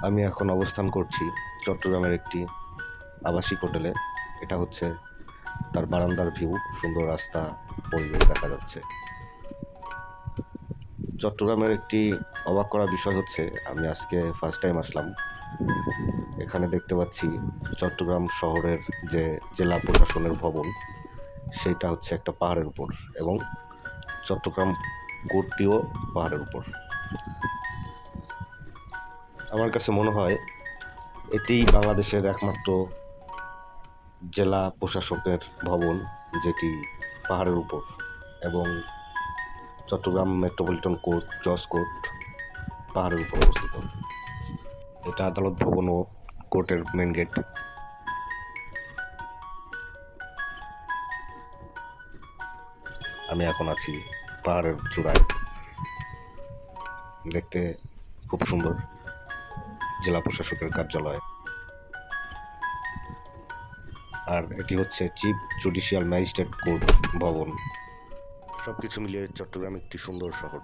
আমি এখন অবস্থান করছি চট্টগ্রামের একটি আবাসিক হোটেলে। এটা হচ্ছে তার বারান্দার ভিউ, সুন্দর রাস্তা, পরিবেশ দেখা যাচ্ছে। চট্টগ্রামের একটি অবাক করা বিষয় হচ্ছে, আমি আজকে ফার্স্ট টাইম আসলাম। এখানে দেখতে পাচ্ছি চট্টগ্রাম শহরের যে জেলা প্রশাসনের ভবন, সেটা হচ্ছে একটা পাহাড়ের উপর, এবং চট্টগ্রাম কোর্টটিও পাহাড়ের উপর। আমার কাছে মনে হয় এটি বাংলাদেশের একমাত্র জেলা প্রশাসকের ভবন যেটি পাহাড়ের উপর, এবং চট্টগ্রাম মেট্রোপলিটন কোর্ট, জজ কোর্ট পাহাড়ের উপর অবস্থিত। এটা আদালত ভবন ও কোর্টের মেন গেট। আমি এখন আছি পাহাড়ের চূড়ায়। দেখতে খুব সুন্দর জেলা প্রশাসকের কার্যালয়। আর এটি হচ্ছে চিফ জুডিশিয়াল ম্যাজিস্ট্রেট কোর্ট ভবন। সবকিছু মিলিয়ে চট্টগ্রাম একটি সুন্দর শহর।